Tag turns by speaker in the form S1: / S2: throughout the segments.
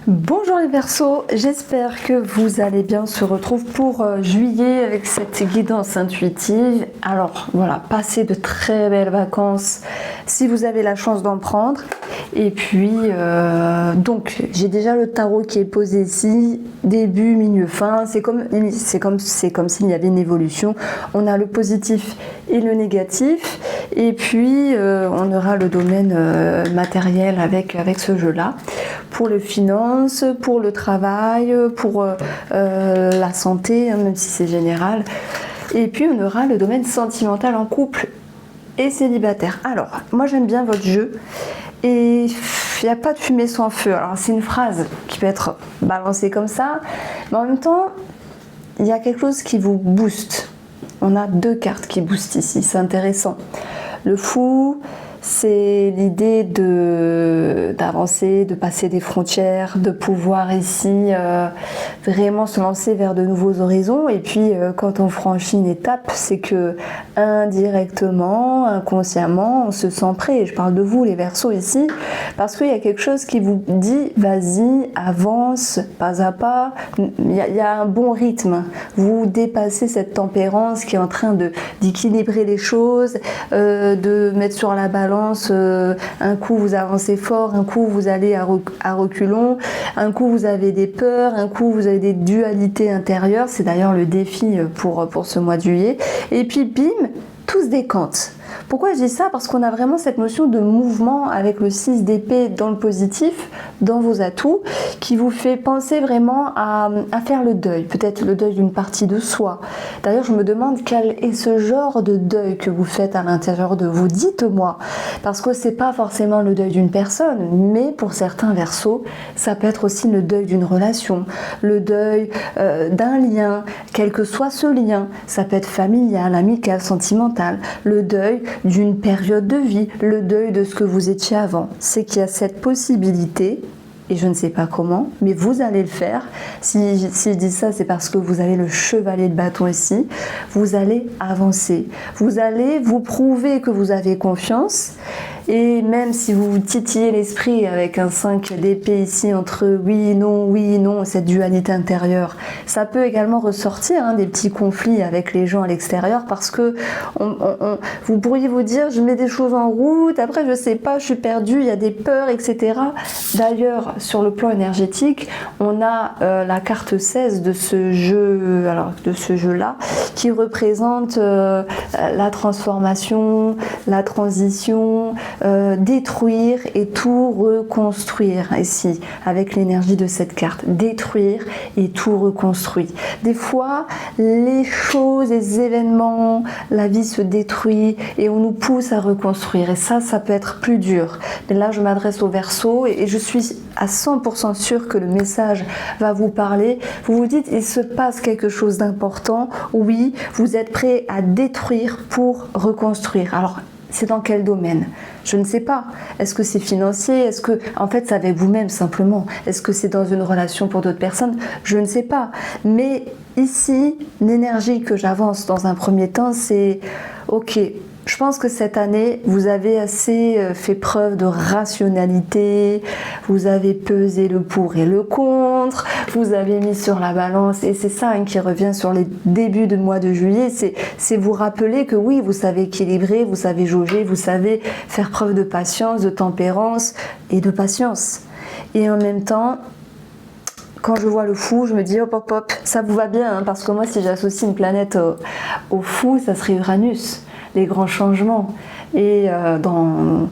S1: Bonjour les Verseaux, j'espère que vous allez bien. On se retrouve pour juillet avec cette guidance intuitive. Alors voilà, passez de très belles vacances si vous avez la chance d'en prendre. Et puis donc j'ai déjà le tarot qui est posé ici, début, milieu, fin. C'est comme s'il y avait une évolution. On a le positif et le négatif. Et puis on aura le domaine matériel avec ce jeu-là. Pour les finances, pour le travail, pour la santé, hein, même si c'est général. Et puis on aura le domaine sentimental en couple et célibataire. Alors, moi j'aime bien votre jeu. Et il n'y a pas de fumée sans feu. Alors c'est une phrase qui peut être balancée comme ça, mais en même temps, il y a quelque chose qui vous booste. On a deux cartes qui boostent ici, c'est intéressant. Le fou, c'est l'idée d'avancer, de passer des frontières, de pouvoir ici vraiment se lancer vers de nouveaux horizons. Et puis quand on franchit une étape, c'est que indirectement, inconsciemment, on se sent prêt. Et je parle de vous les Verseaux ici, parce qu'il y a quelque chose qui vous dit vas-y, avance, pas à pas. Il y a un bon rythme. Vous dépassez cette tempérance qui est en train d'équilibrer les choses, de mettre sur la balance. Un coup vous avancez fort, un coup vous allez à reculons, un coup vous avez des peurs, un coup vous avez des dualités intérieures. C'est d'ailleurs le défi pour ce mois de juillet. Et puis bim, tout se décante. Pourquoi je dis ça? Parce qu'on a vraiment cette notion de mouvement avec le 6 d'épée dans le positif, dans vos atouts, qui vous fait penser vraiment à faire le deuil, peut-être le deuil d'une partie de soi. D'ailleurs, je me demande quel est ce genre de deuil que vous faites à l'intérieur de vous. Dites-moi, parce que c'est pas forcément le deuil d'une personne, mais pour certains Verseaux, ça peut être aussi le deuil d'une relation, le deuil d'un lien, quel que soit ce lien. Ça peut être familial, amical, sentimental, le deuil d'une période de vie, le deuil de ce que vous étiez avant. C'est qu'il y a cette possibilité, et je ne sais pas comment, mais vous allez le faire. Si je dis ça, c'est parce que vous avez le chevalier de bâton ici. Vous allez avancer. Vous allez vous prouver que vous avez confiance. Et même si vous vous titillez l'esprit avec un 5 d'épée ici entre oui, non, cette dualité intérieure, ça peut également ressortir des petits conflits avec les gens à l'extérieur parce que vous pourriez vous dire je mets des choses en route, après je sais pas, je suis perdue, il y a des peurs, etc. D'ailleurs, sur le plan énergétique, on a la carte 16 de ce jeu, là qui représente la transformation, la transition, détruire et tout reconstruire ici avec l'énergie de cette carte, détruire et tout reconstruire. Des fois les choses, les événements, la vie se détruit et on nous pousse à reconstruire et ça peut être plus dur. Mais là je m'adresse aux Verseaux et je suis à 100% sûre que le message va vous parler. Vous vous dites il se passe quelque chose d'important, oui, vous êtes prêt à détruire pour reconstruire. Alors c'est dans quel domaine? Je ne sais pas. Est-ce que c'est financier? Est-ce que, en fait, c'est avec vous-même simplement? Est-ce que c'est dans une relation pour d'autres personnes? Je ne sais pas. Mais ici, l'énergie que j'avance dans un premier temps, c'est ok. Je pense que cette année, vous avez assez fait preuve de rationalité, vous avez pesé le pour et le contre, vous avez mis sur la balance, et c'est ça qui revient sur les débuts de mois de juillet, c'est vous rappeler que oui, vous savez équilibrer, vous savez jauger, vous savez faire preuve de patience, de tempérance et de patience. Et en même temps, quand je vois le fou, je me dis hop, ça vous va bien, parce que moi, si j'associe une planète au fou, ça serait Uranus. Les grands changements et dans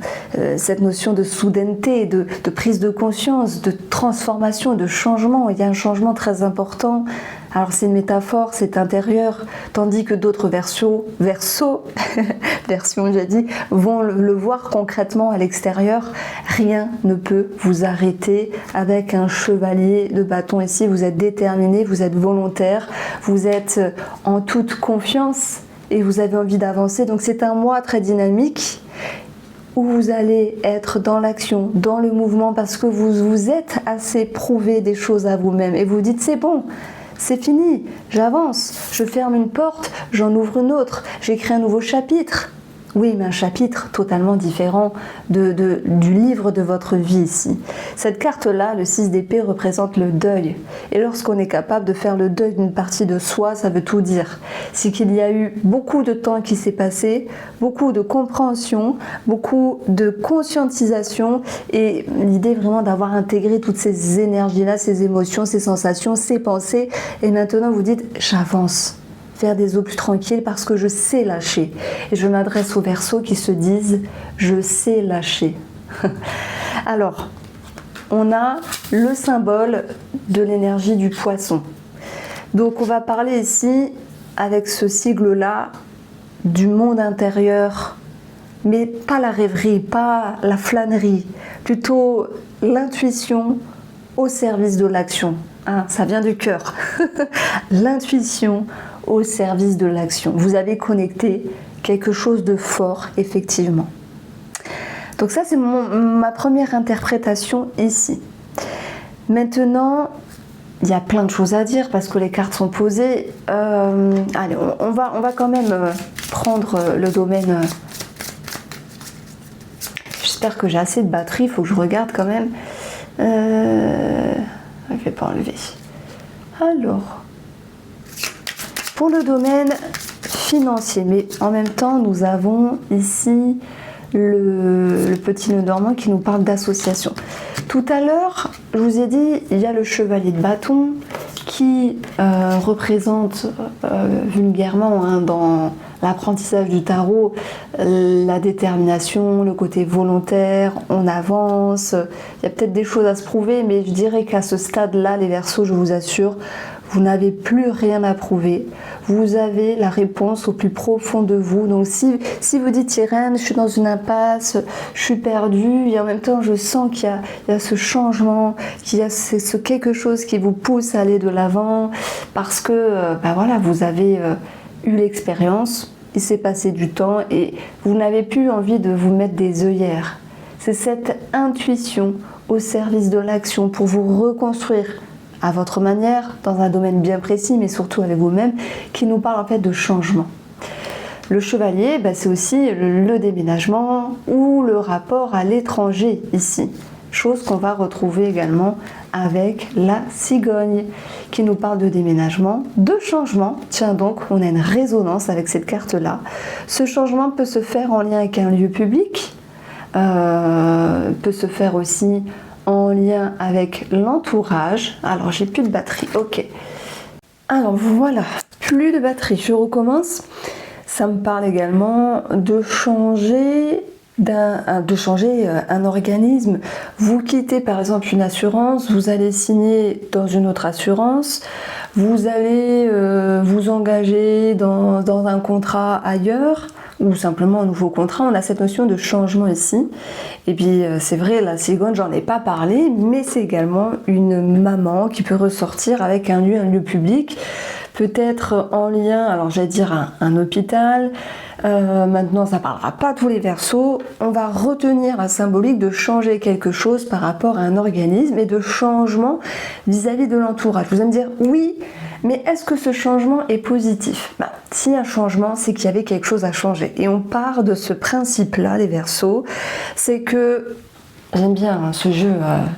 S1: cette notion de soudaineté, de prise de conscience, de transformation, de changement, il y a un changement très important. Alors c'est une métaphore, c'est intérieur, tandis que d'autres Verseaux, version j'ai dit, vont le voir concrètement à l'extérieur. Rien ne peut vous arrêter avec un chevalier de bâton ici. Vous êtes déterminé, vous êtes volontaire, vous êtes en toute confiance. Et vous avez envie d'avancer, donc c'est un mois très dynamique où vous allez être dans l'action, dans le mouvement parce que vous êtes assez prouvé des choses à vous-même et vous dites c'est bon, c'est fini, j'avance, je ferme une porte, j'en ouvre une autre, j'écris un nouveau chapitre. Oui, mais un chapitre totalement différent du livre de votre vie ici. Cette carte-là, le 6 d'épée, représente le deuil. Et lorsqu'on est capable de faire le deuil d'une partie de soi, ça veut tout dire. C'est qu'il y a eu beaucoup de temps qui s'est passé, beaucoup de compréhension, beaucoup de conscientisation et l'idée vraiment d'avoir intégré toutes ces énergies-là, ces émotions, ces sensations, ces pensées. Et maintenant, vous dites, j'avance vers des eaux plus tranquilles parce que je sais lâcher. Et je m'adresse aux Verseaux qui se disent « je sais lâcher ». Alors, on a le symbole de l'énergie du poisson. Donc on va parler ici, avec ce sigle-là, du monde intérieur, mais pas la rêverie, pas la flânerie, plutôt l'intuition au service de l'action. Hein, ça vient du cœur. L'intuition au service de l'action. Vous avez connecté quelque chose de fort, effectivement. Donc ça, c'est ma première interprétation ici. Maintenant, il y a plein de choses à dire parce que les cartes sont posées. Allez, on va quand même prendre le domaine. J'espère que j'ai assez de batterie, il faut que je regarde quand même. Je ne vais pas enlever. Alors, pour le domaine financier, mais en même temps, nous avons ici le petit nœud dormant qui nous parle d'association. Tout à l'heure, je vous ai dit, il y a le chevalier de bâton qui représente vulgairement dans l'apprentissage du tarot la détermination, le côté volontaire, on avance. Il y a peut-être des choses à se prouver, mais je dirais qu'à ce stade-là, les Verseaux, je vous assure, vous n'avez plus rien à prouver. Vous avez la réponse au plus profond de vous. Donc si vous dites Irène, je suis dans une impasse, je suis perdue et en même temps je sens qu'il y a ce changement, qu'il y a ce quelque chose qui vous pousse à aller de l'avant parce que voilà, vous avez eu l'expérience, il s'est passé du temps et vous n'avez plus envie de vous mettre des œillères. C'est cette intuition au service de l'action pour vous reconstruire à votre manière, dans un domaine bien précis, mais surtout avec vous-même, qui nous parle en fait de changement. Le chevalier, c'est aussi le déménagement ou le rapport à l'étranger ici, chose qu'on va retrouver également avec la cigogne, qui nous parle de déménagement, de changement. Tiens donc, on a une résonance avec cette carte-là. Ce changement peut se faire en lien avec un lieu public, peut se faire aussi en lien avec l'entourage. Alors j'ai plus de batterie, ok. Alors voilà, plus de batterie, je recommence. Ça me parle également de changer un organisme. Vous quittez par exemple une assurance, vous allez signer dans une autre assurance, vous allez vous engager dans un contrat ailleurs, ou simplement un nouveau contrat. On a cette notion de changement ici. Et puis c'est vrai, la cigogne, j'en ai pas parlé, mais c'est également une maman qui peut ressortir avec un lieu public, peut-être en lien, alors j'allais dire un hôpital. Maintenant, ça parlera pas tous les Verseaux. On va retenir la symbolique de changer quelque chose par rapport à un organisme et de changement vis-à-vis de l'entourage. Vous allez me dire oui, mais est-ce que ce changement est positif? S'il y a un changement, c'est qu'il y avait quelque chose à changer. Et on part de ce principe-là, les Verseaux, c'est que, j'aime bien ce jeu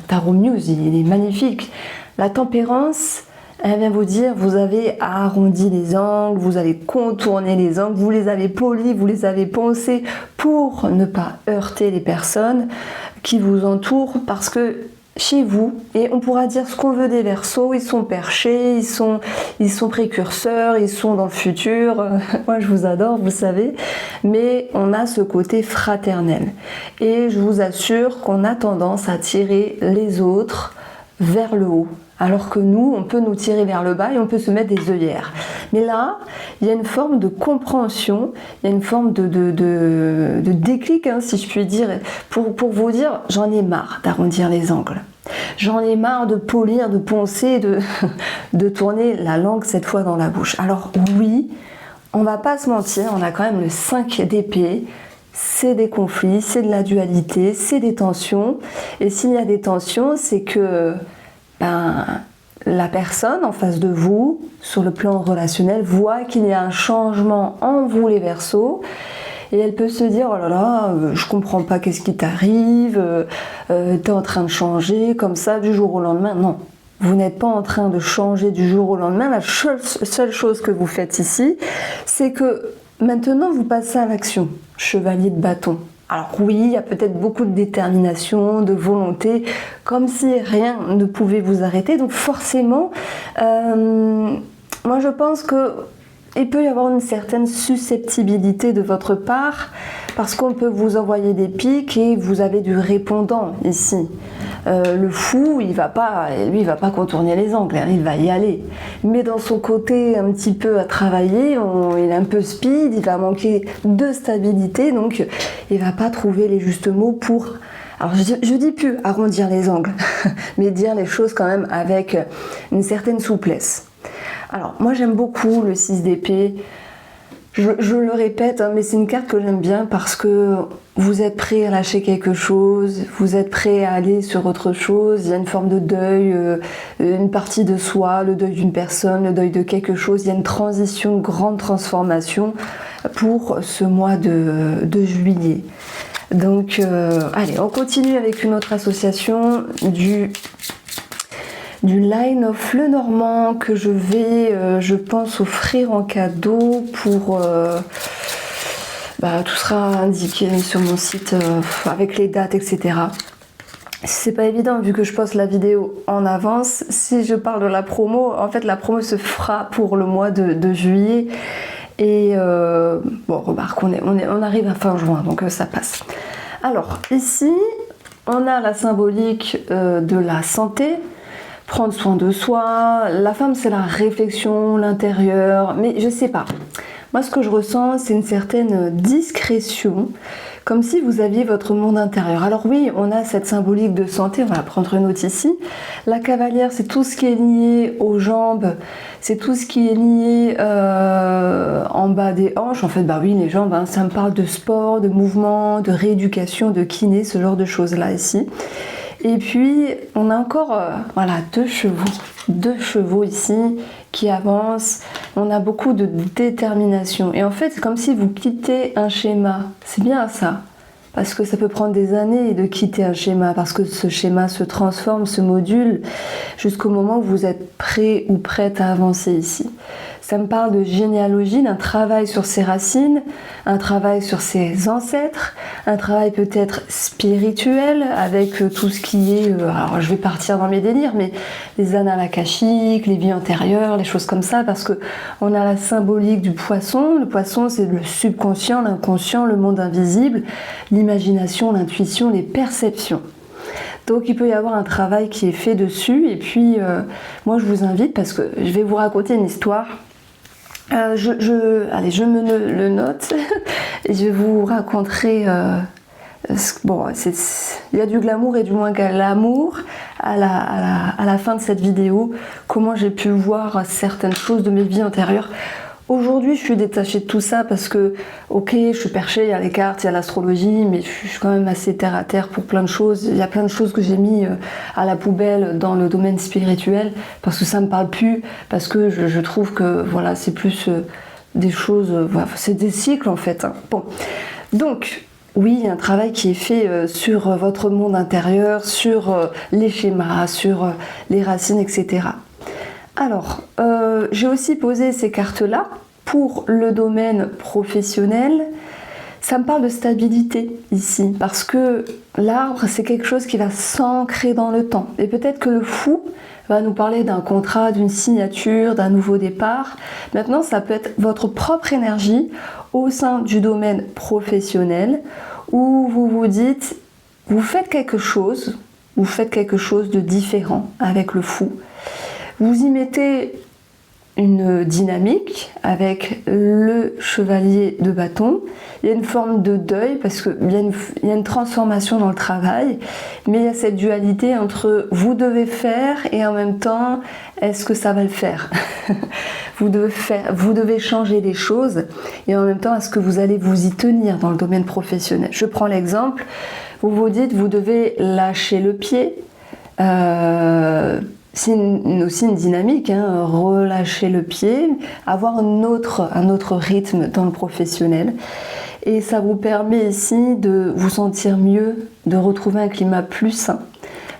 S1: Tarot Muse, il est magnifique. La tempérance, elle vient vous dire, vous avez arrondi les angles, vous avez contourné les angles, vous les avez polis, vous les avez poncés pour ne pas heurter les personnes qui vous entourent, parce que chez vous, et on pourra dire ce qu'on veut des Verseaux, ils sont perchés, ils sont précurseurs, ils sont dans le futur. Moi je vous adore, vous savez, mais on a ce côté fraternel. Et je vous assure qu'on a tendance à tirer les autres vers le haut, alors que nous, on peut nous tirer vers le bas et on peut se mettre des œillères. Mais là, il y a une forme de compréhension, il y a une forme de déclic, si je puis dire, pour vous dire, j'en ai marre d'arrondir les angles. J'en ai marre de polir, de poncer, de tourner la langue cette fois dans la bouche. Alors oui, on va pas se mentir, on a quand même le 5 d'épée. C'est des conflits, c'est de la dualité, c'est des tensions. Et s'il y a des tensions, c'est que la personne en face de vous, sur le plan relationnel, voit qu'il y a un changement en vous les Verseaux et elle peut se dire oh là là, je comprends pas qu'est-ce qui t'arrive, t'es en train de changer comme ça du jour au lendemain. Non, vous n'êtes pas en train de changer du jour au lendemain. La seule chose que vous faites ici, c'est que maintenant vous passez à l'action, chevalier de bâton. Alors oui, il y a peut-être beaucoup de détermination, de volonté, comme si rien ne pouvait vous arrêter. Donc forcément, moi je pense que il peut y avoir une certaine susceptibilité de votre part parce qu'on peut vous envoyer des pics et vous avez du répondant ici. Le fou, il va pas contourner les angles, hein, il va y aller. Mais dans son côté un petit peu à travailler, il est un peu speed, il va manquer de stabilité, donc il va pas trouver les justes mots pour... Alors je dis plus arrondir les angles, mais dire les choses quand même avec une certaine souplesse. Alors moi j'aime beaucoup le 6 d'épée, je le répète, hein, mais c'est une carte que j'aime bien parce que vous êtes prêt à lâcher quelque chose, vous êtes prêt à aller sur autre chose, il y a une forme de deuil, une partie de soi, le deuil d'une personne, le deuil de quelque chose, il y a une transition, une grande transformation pour ce mois de juillet. Donc allez, on continue avec une autre association du Line of Lenormand que je vais, je pense, offrir en cadeau pour... tout sera indiqué sur mon site avec les dates, etc. C'est pas évident vu que je poste la vidéo en avance. Si je parle de la promo, en fait la promo se fera pour le mois de juillet. Et bon, remarque, on arrive à fin juin, donc ça passe. Alors, ici, on a la symbolique de la santé. Prendre soin de soi, la femme c'est la réflexion, l'intérieur, mais je sais pas. Moi ce que je ressens c'est une certaine discrétion, comme si vous aviez votre monde intérieur. Alors oui, on a cette symbolique de santé, on va prendre une autre ici. La cavalière c'est tout ce qui est lié aux jambes, c'est tout ce qui est lié en bas des hanches. En fait, bah oui, les jambes, hein, ça me parle de sport, de mouvement, de rééducation, de kiné, ce genre de choses là ici. Et puis, on a encore voilà, deux chevaux ici qui avancent. On a beaucoup de détermination. Et en fait, c'est comme si vous quittez un schéma. C'est bien ça. Parce que ça peut prendre des années de quitter un schéma. Parce que ce schéma se transforme, se module, jusqu'au moment où vous êtes prêt ou prête à avancer ici. Ça me parle de généalogie, d'un travail sur ses racines, un travail sur ses ancêtres, un travail peut-être spirituel avec tout ce qui est... alors je vais partir dans mes délires, mais les annales akashiques, les vies antérieures, les choses comme ça, parce que on a la symbolique du poisson. Le poisson, c'est le subconscient, l'inconscient, le monde invisible, l'imagination, l'intuition, les perceptions. Donc il peut y avoir un travail qui est fait dessus. Et puis moi je vous invite, parce que je vais vous raconter une histoire. Allez, je me le note et je vous raconterai. Bon, il y a du glamour et du moins glamour à la fin de cette vidéo. Comment j'ai pu voir certaines choses de mes vies antérieures. Aujourd'hui, je suis détachée de tout ça parce que, ok, je suis perchée, il y a les cartes, il y a l'astrologie, mais je suis quand même assez terre à terre pour plein de choses. Il y a plein de choses que j'ai mis à la poubelle dans le domaine spirituel parce que ça me parle plus, parce que je trouve que voilà, c'est plus des choses, voilà, c'est des cycles en fait. Hein. Bon, donc. Oui, il y a un travail qui est fait sur votre monde intérieur, sur les schémas, sur les racines, etc. Alors, j'ai aussi posé ces cartes-là pour le domaine professionnel. Ça me parle de stabilité ici, parce que l'arbre, c'est quelque chose qui va s'ancrer dans le temps. Et peut-être que le fou va nous parler d'un contrat, d'une signature, d'un nouveau départ. Maintenant, ça peut être votre propre énergie au sein du domaine professionnel, où vous vous dites, vous faites quelque chose de différent avec le fou. Vous y mettez une dynamique avec le chevalier de bâton. Il y a une forme de deuil parce qu'il y a une transformation dans le travail, mais il y a cette dualité entre vous devez faire et en même temps, est-ce que ça va le faire? Vous devez changer les choses et en même temps, est-ce que vous allez vous y tenir dans le domaine professionnel? Je prends l'exemple, vous vous dites, vous devez lâcher le pied, c'est aussi une dynamique, hein, relâcher le pied, avoir un autre rythme dans le professionnel. et ça vous permet ici de vous sentir mieux, de retrouver un climat plus sain.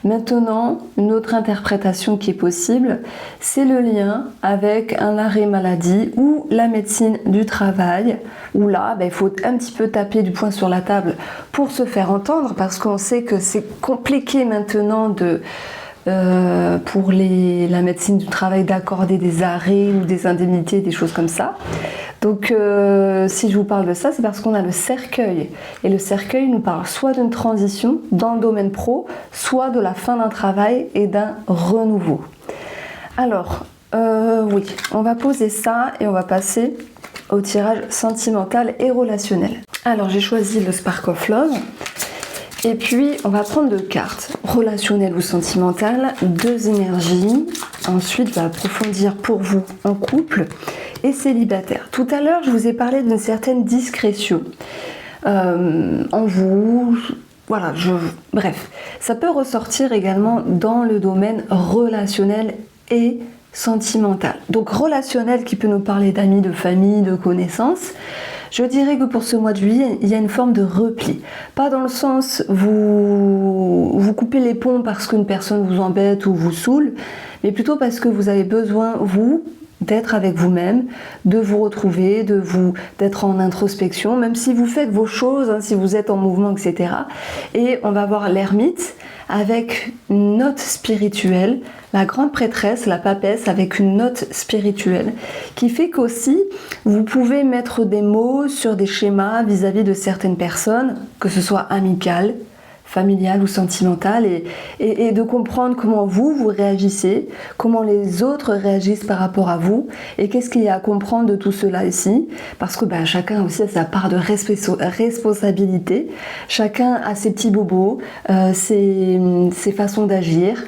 S1: Maintenant, une autre interprétation qui est possible, c'est le lien avec un arrêt maladie ou la médecine du travail, où là, il faut un petit peu taper du poing sur la table pour se faire entendre, parce qu'on sait que c'est compliqué maintenant pour la médecine du travail d'accorder des arrêts ou des indemnités, des choses comme ça. Donc si je vous parle de ça, c'est parce qu'on a le cercueil. Et le cercueil nous parle soit d'une transition dans le domaine pro, soit de la fin d'un travail et d'un renouveau. Alors, oui, on va poser ça et on va passer au tirage sentimental et relationnel. Alors j'ai choisi le Spark of Love. Et puis, on va prendre 2 cartes, relationnelles ou sentimentales, 2 énergies. Ensuite, je vais approfondir pour vous en couple et célibataire. Tout à l'heure, je vous ai parlé d'une certaine discrétion en vous. Voilà, bref, ça peut ressortir également dans le domaine relationnel et sentimental. Donc relationnel qui peut nous parler d'amis, de famille, de connaissances. Je dirais que pour ce mois de juillet, il y a une forme de repli. Pas dans le sens vous coupez les ponts parce qu'une personne vous embête ou vous saoule, mais plutôt parce que vous avez besoin, vous, d'être avec vous-même, de vous retrouver, d'être en introspection, même si vous faites vos choses, si vous êtes en mouvement, etc. Et on va voir l'ermite avec une note spirituelle, la grande prêtresse, la papesse, avec une note spirituelle, qui fait qu'aussi, vous pouvez mettre des mots sur des schémas vis-à-vis de certaines personnes, que ce soit amicales, familiale ou sentimentale, et de comprendre comment vous réagissez, comment les autres réagissent par rapport à vous, et qu'est-ce qu'il y a à comprendre de tout cela ici, parce que chacun aussi a sa part de responsabilité, chacun a ses petits bobos, ses façons d'agir,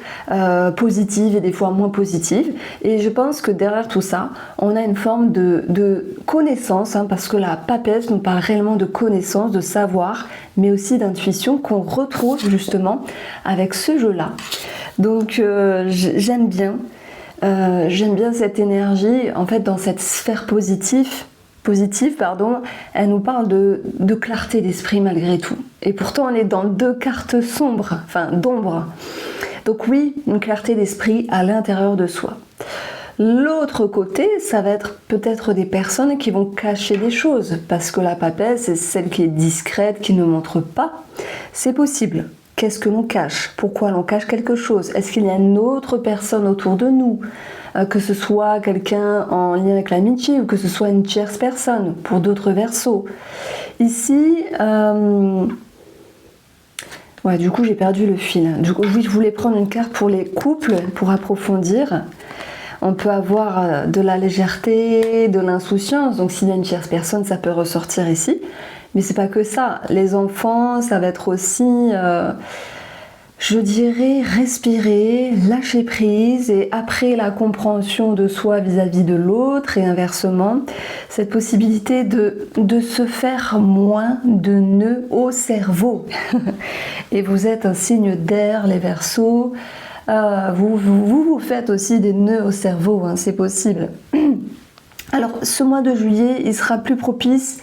S1: positives et des fois moins positives, et je pense que derrière tout ça, on a une forme de connaissance, parce que la papesse nous parle réellement de connaissance, de savoir, mais aussi d'intuition qu'on retrouve justement avec ce jeu-là. Donc j'aime bien cette énergie, en fait dans cette sphère positive, elle nous parle de clarté d'esprit malgré tout. Et pourtant on est dans 2 cartes sombres, d'ombre. Donc oui, une clarté d'esprit à l'intérieur de soi. L'autre côté, ça va être peut-être des personnes qui vont cacher des choses, parce que la papesse, c'est celle qui est discrète, qui ne montre pas. C'est possible. Qu'est-ce que l'on cache? Pourquoi l'on cache quelque chose? Est-ce qu'il y a une autre personne autour de nous? Que ce soit quelqu'un en lien avec l'amitié ou que ce soit une tierce personne, pour d'autres versos. Ici, du coup j'ai perdu le fil. Du coup, oui, je voulais prendre une carte pour les couples, pour approfondir. On peut avoir de la légèreté, de l'insouciance, donc s'il y a une tierce personne, ça peut ressortir ici. Mais c'est pas que ça. Les enfants, ça va être aussi, je dirais, respirer, lâcher prise, et après la compréhension de soi vis-à-vis de l'autre, et inversement, cette possibilité de se faire moins de nœuds au cerveau. Et vous êtes un signe d'air, les Verseaux. Vous faites aussi des nœuds au cerveau, c'est possible. Alors ce mois de juillet, il sera plus propice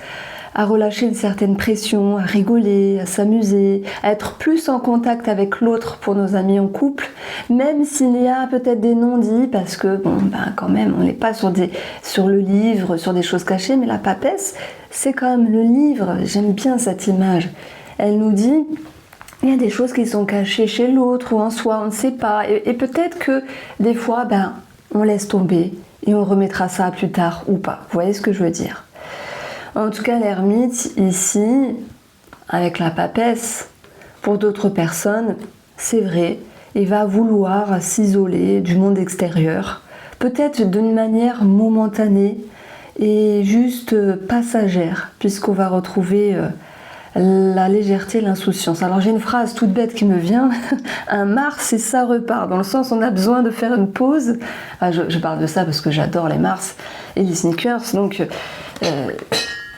S1: à relâcher une certaine pression, à rigoler, à s'amuser, à être plus en contact avec l'autre pour nos amis en couple, même s'il y a peut-être des non-dits, parce que quand même, on n'est pas sur le livre, sur des choses cachées, mais la papesse, c'est quand même le livre. J'aime bien cette image. Elle nous dit... il y a des choses qui sont cachées chez l'autre ou en soi, on ne sait pas. Et peut-être que des fois, on laisse tomber et on remettra ça plus tard ou pas. Vous voyez ce que je veux dire? En tout cas, l'ermite, ici, avec la papesse, pour d'autres personnes, c'est vrai, il va vouloir s'isoler du monde extérieur, peut-être d'une manière momentanée et juste passagère, puisqu'on va retrouver... la légèreté, l'insouciance. Alors j'ai une phrase toute bête qui me vient, un Mars et ça repart, dans le sens on a besoin de faire une pause. Je parle de ça parce que j'adore les Mars et les sneakers, donc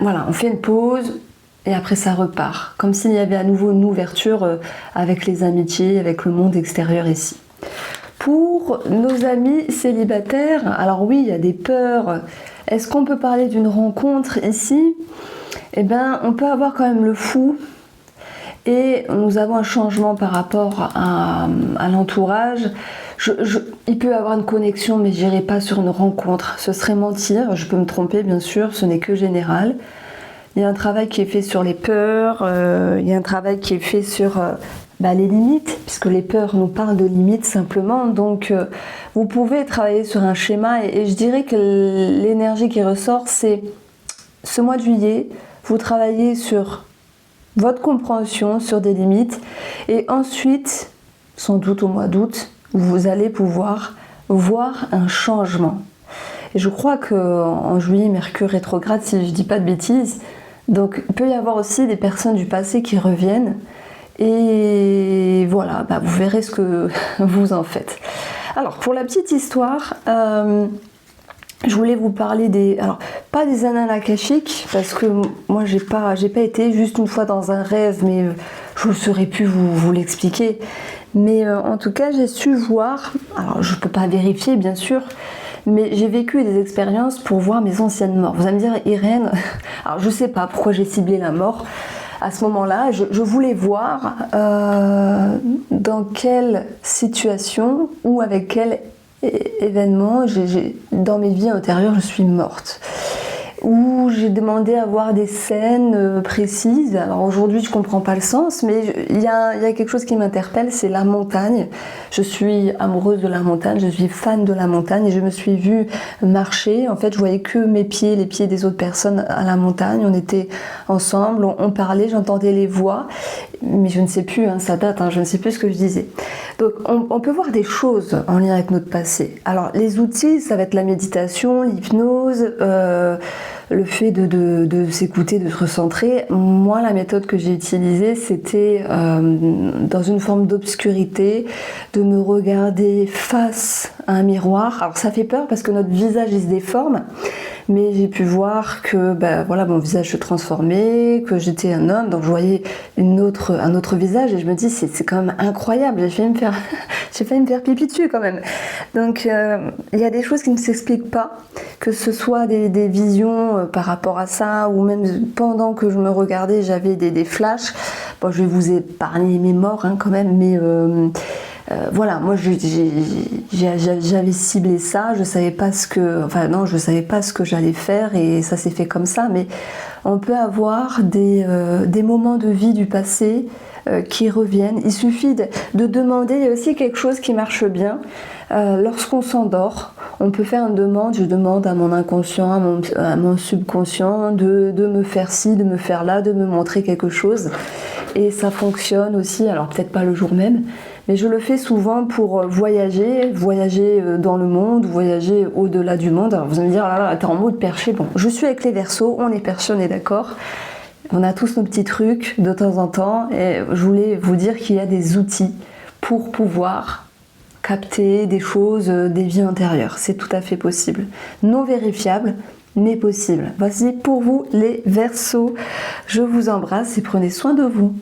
S1: on fait une pause et après ça repart, comme s'il y avait à nouveau une ouverture avec les amitiés, avec le monde extérieur ici. Pour nos amis célibataires, alors oui, il y a des peurs. Est-ce qu'on peut parler d'une rencontre ici ? eh ben, on peut avoir quand même le fou et nous avons un changement par rapport à l'entourage. Il peut y avoir une connexion, mais je n'irai pas sur une rencontre. Ce serait mentir, je peux me tromper bien sûr, ce n'est que général. Il y a un travail qui est fait sur les peurs, il y a un travail qui est fait sur les limites, puisque les peurs nous parlent de limites simplement. Donc vous pouvez travailler sur un schéma et je dirais que l'énergie qui ressort, c'est ce mois de juillet, vous travaillez sur votre compréhension, sur des limites et ensuite, sans doute au mois d'août, vous allez pouvoir voir un changement. Et je crois qu'en juillet, Mercure rétrograde, si je ne dis pas de bêtises, donc il peut y avoir aussi des personnes du passé qui reviennent et voilà, vous verrez ce que vous en faites. Alors pour la petite histoire, je voulais vous parler alors pas des annales akashiques parce que moi j'ai pas été juste une fois dans un rêve, mais je ne saurais plus vous l'expliquer. Mais en tout cas j'ai su voir, alors je peux pas vérifier bien sûr, mais j'ai vécu des expériences pour voir mes anciennes morts. Vous allez me dire, Irène, alors je sais pas pourquoi j'ai ciblé la mort à ce moment-là, je voulais voir dans quelle situation ou avec quel événement dans mes vies antérieures je suis morte. Où j'ai demandé à voir des scènes précises. Alors aujourd'hui je comprends pas le sens, mais il y a quelque chose qui m'interpelle, c'est la montagne. Je suis amoureuse de la montagne, je suis fan de la montagne et je me suis vue marcher. En fait je voyais que mes pieds, les pieds des autres personnes à la montagne. On était ensemble, on parlait, j'entendais les voix, mais je ne sais plus, ça date, je ne sais plus ce que je disais. Donc on peut voir des choses en lien avec notre passé. Alors les outils, ça va être la méditation, l'hypnose, le fait de s'écouter, de se recentrer. Moi, la méthode que j'ai utilisée, c'était dans une forme d'obscurité, de me regarder face à un miroir. Alors ça fait peur parce que notre visage il se déforme, mais j'ai pu voir que mon visage se transformait, que j'étais un homme, donc je voyais un autre visage et je me dis c'est quand même incroyable, j'ai failli me faire pipi dessus quand même. Donc il y a des choses qui ne s'expliquent pas, que ce soit des visions par rapport à ça, ou même pendant que je me regardais j'avais des flashs. Bon, je vais vous épargner mes morts quand même, mais voilà, moi j'avais ciblé ça, je savais pas ce que j'allais faire et ça s'est fait comme ça. Mais on peut avoir des moments de vie du passé qui reviennent. Il suffit de demander. Il y a aussi quelque chose qui marche bien lorsqu'on s'endort. On peut faire une demande. Je demande à mon inconscient, à mon subconscient de me faire ci, de me faire là, de me montrer quelque chose. Et ça fonctionne aussi. Alors peut-être pas le jour même, mais je le fais souvent pour voyager dans le monde, voyager au-delà du monde. Alors vous allez me dire, ah là, t'es en mode perché. Bon, je suis avec les Verseaux, on est perché, on est d'accord. On a tous nos petits trucs de temps en temps et je voulais vous dire qu'il y a des outils pour pouvoir capter des choses, des vies antérieures. C'est tout à fait possible. Non vérifiable, mais possible. Voici pour vous les Verseaux. Je vous embrasse et prenez soin de vous.